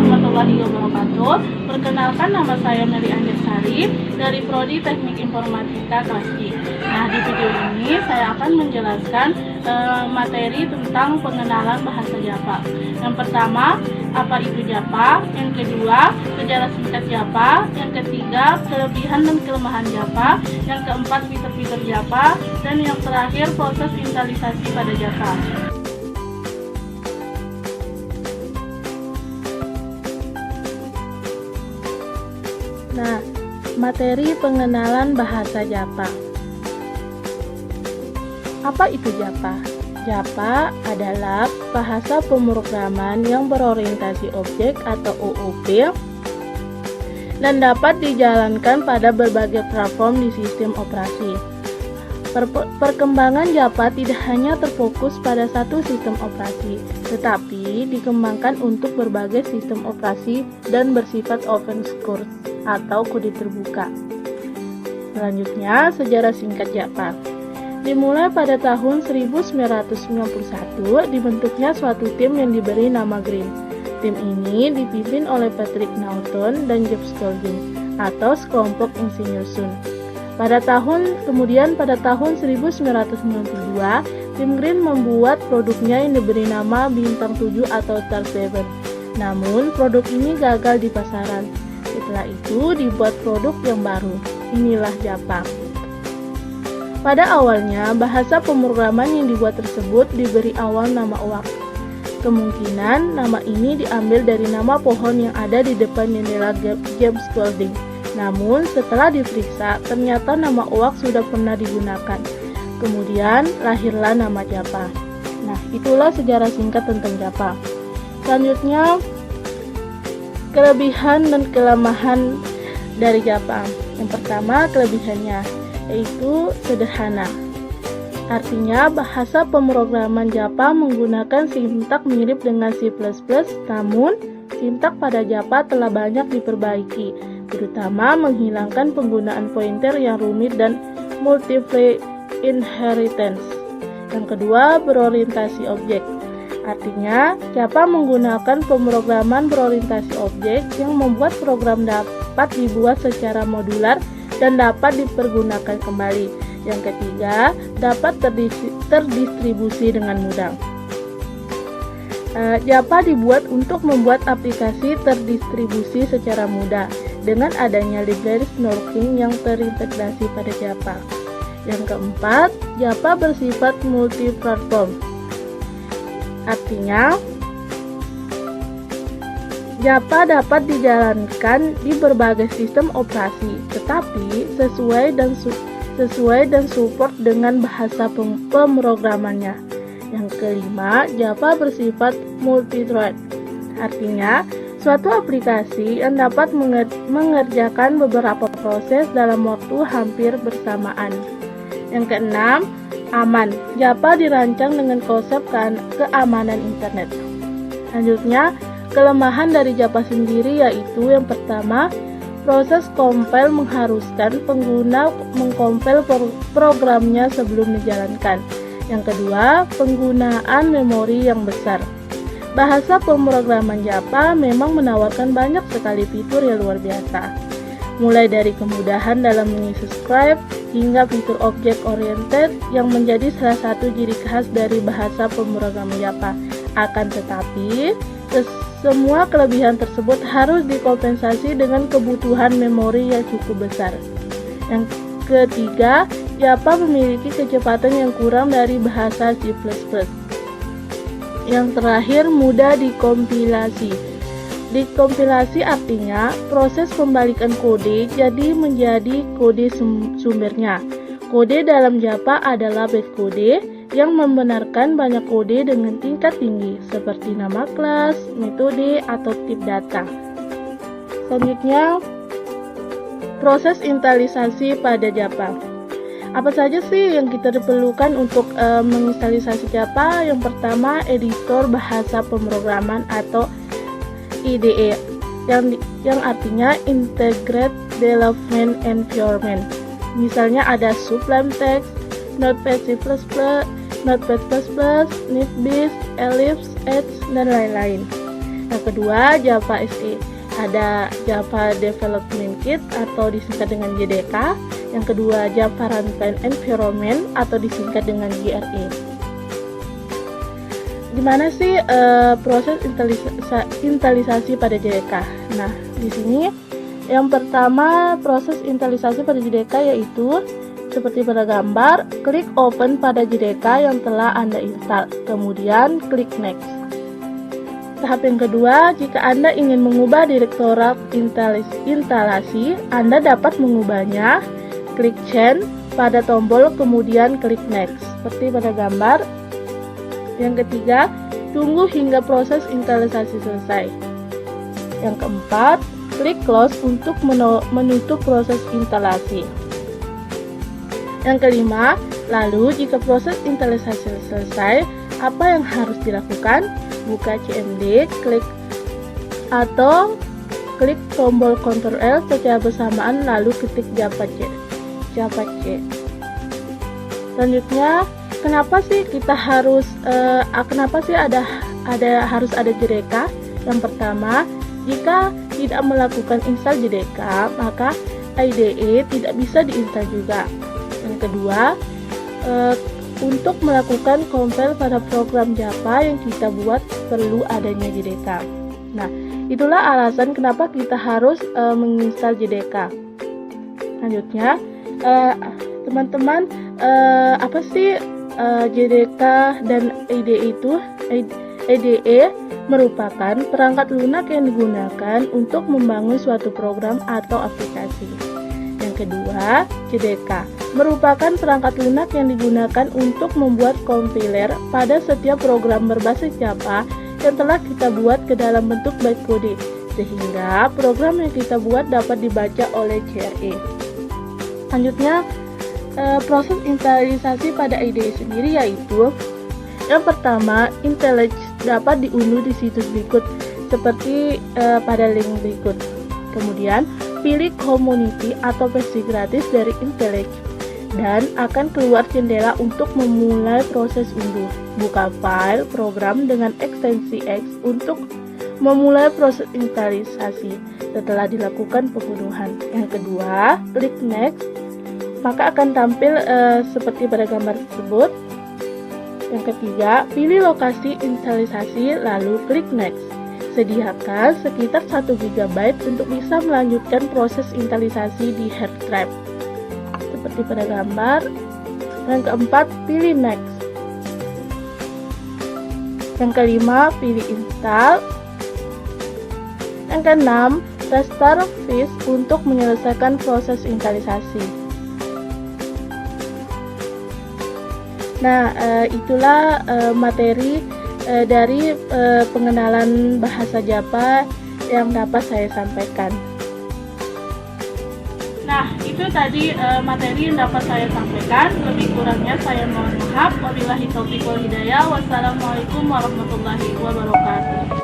warahmatullahi wabarakatuh. Perkenalkan, nama saya Mary Anjasari dari Prodi Teknik Informatika kelas I. Nah, di video ini saya akan menjelaskan materi tentang pengenalan bahasa Java. Yang pertama, apa itu Java? Yang kedua, sejarah singkat Java. Yang ketiga, kelebihan dan kelemahan Java. Yang keempat, fitur-fitur Java. Dan yang terakhir, proses instalisasi pada Java. Nah, materi pengenalan bahasa Java. Apa itu Java? Java adalah bahasa pemrograman yang berorientasi objek atau OOP dan dapat dijalankan pada berbagai platform di sistem operasi. Perkembangan Java tidak hanya terfokus pada satu sistem operasi, tetapi dikembangkan untuk berbagai sistem operasi dan bersifat open source atau kode terbuka. Selanjutnya, sejarah singkat Java. Dimulai pada tahun 1991, dibentuknya suatu tim yang diberi nama Green. Tim ini dipimpin oleh Patrick Naughton dan Jeff Golding atau sekelompok insinyur Sun. Pada tahun 1992, tim Green membuat produknya yang diberi nama Bintang 7 atau Star 7. Namun, produk ini gagal di pasaran. Setelah itu dibuat produk yang baru. Inilah Java. Pada awalnya, bahasa pemrograman yang dibuat tersebut diberi awal nama OAK. Kemungkinan nama ini diambil dari nama pohon yang ada di depan jendela James Golding. Namun, setelah diperiksa, ternyata nama OAK sudah pernah digunakan. Kemudian, lahirlah nama Java. Nah, itulah sejarah singkat tentang Java. Selanjutnya, kelebihan dan kelemahan dari Java. Yang pertama, kelebihannya yaitu sederhana. Artinya, bahasa pemrograman Java menggunakan sintak mirip dengan C++, namun sintak pada Java telah banyak diperbaiki, terutama menghilangkan penggunaan pointer yang rumit dan multiple inheritance. Yang kedua, berorientasi objek. Artinya, Java menggunakan pemrograman berorientasi objek yang membuat program dapat dibuat secara modular dan dapat dipergunakan kembali. Yang ketiga, dapat terdistribusi dengan mudah. Java dibuat untuk membuat aplikasi terdistribusi secara mudah dengan adanya library Snorkeling yang terintegrasi pada Java. Yang keempat, Java bersifat multi-platform. Artinya, Java dapat dijalankan di berbagai sistem operasi, tetapi sesuai dan support dengan bahasa pemrogramannya. Yang kelima, Java bersifat multi-thread. Artinya, suatu aplikasi yang dapat mengerjakan beberapa proses dalam waktu hampir bersamaan. Yang keenam, aman. Java dirancang dengan konsep keamanan internet. Selanjutnya, kelemahan dari Java sendiri yaitu yang pertama, proses compile mengharuskan pengguna mengcompile programnya sebelum dijalankan. Yang kedua, penggunaan memori yang besar. Bahasa pemrograman Java memang menawarkan banyak sekali fitur yang luar biasa. Mulai dari kemudahan dalam mengisi script hingga fitur object oriented yang menjadi salah satu ciri khas dari bahasa pemrograman Java. Akan tetapi, semua kelebihan tersebut harus dikompensasi dengan kebutuhan memori yang cukup besar. Yang ketiga, Java memiliki kecepatan yang kurang dari bahasa C++. Yang terakhir, mudah dikompilasi. Dikompilasi artinya proses pembalikan kode jadi menjadi kode sumbernya. Kode dalam Java adalah bytecode yang membenarkan banyak kode dengan tingkat tinggi, seperti nama kelas, metode, atau tip data. Selanjutnya, proses instalisasi pada Java. Apa saja sih yang kita perlukan untuk menginstalisasi Java? Yang pertama, editor bahasa pemrograman atau IDE, yang artinya Integrated Development Environment. Misalnya ada Sublime Text, Notepad C++, Notepad++, NetBeans, Eclipse, Edge, dan lain-lain. Yang kedua, Java SE. Ada Java Development Kit atau disingkat dengan JDK. Yang kedua, Java Runtime Environment atau disingkat dengan JRE. Gimana sih proses instalisasi pada JDK? Nah, di sini yang pertama proses instalisasi pada JDK yaitu seperti pada gambar, klik open pada JDK yang telah Anda install, kemudian klik next. Tahap yang kedua, jika Anda ingin mengubah direktorat instalasi, Anda dapat mengubahnya, klik change pada tombol, kemudian klik next, seperti pada gambar. Yang ketiga, tunggu hingga proses instalisasi selesai. Yang keempat, klik close untuk menutup proses instalasi. Yang kelima, lalu jika proses instalisasi selesai, apa yang harus dilakukan? Buka CMD, klik atau klik tombol Ctrl L secara bersamaan lalu ketik Java C. Selanjutnya, kenapa sih kita harus harus ada JDK? Yang pertama, jika tidak melakukan install JDK, maka IDE tidak bisa diinstal juga. Yang kedua, untuk melakukan compile pada program Java yang kita buat perlu adanya JDK. Nah, itulah alasan kenapa kita harus menginstal JDK. Selanjutnya, teman-teman, apa sih JDK dan IDE itu? IDE merupakan perangkat lunak yang digunakan untuk membangun suatu program atau aplikasi. Yang kedua, JDK merupakan perangkat lunak yang digunakan untuk membuat compiler pada setiap program berbasis Java yang telah kita buat ke dalam bentuk bytecode, sehingga program yang kita buat dapat dibaca oleh JRE. Selanjutnya, proses instalisasi pada IDE sendiri yaitu yang pertama, IntelliJ dapat diunduh di situs berikut seperti pada link berikut. Kemudian, pilih Community atau versi gratis dari IntelliJ dan akan keluar jendela untuk memulai proses unduh. Buka file program dengan ekstensi X untuk memulai proses instalisasi setelah dilakukan pengunduhan. Yang kedua, klik next, maka akan tampil seperti pada gambar tersebut. Yang ketiga, pilih lokasi instalisasi lalu klik next. Sediakan sekitar 1 GB untuk bisa melanjutkan proses instalisasi di hard drive seperti pada gambar. Yang keempat, pilih next. Yang kelima, pilih install. Yang keenam, restart Fish untuk menyelesaikan proses instalisasi. Nah, itulah materi dari pengenalan bahasa Java yang dapat saya sampaikan. Nah, itu tadi materi yang dapat saya sampaikan. Lebih kurangnya saya mohon maaf. Wabillahi taufiq wal hidayah. Wassalamualaikum warahmatullahi wabarakatuh.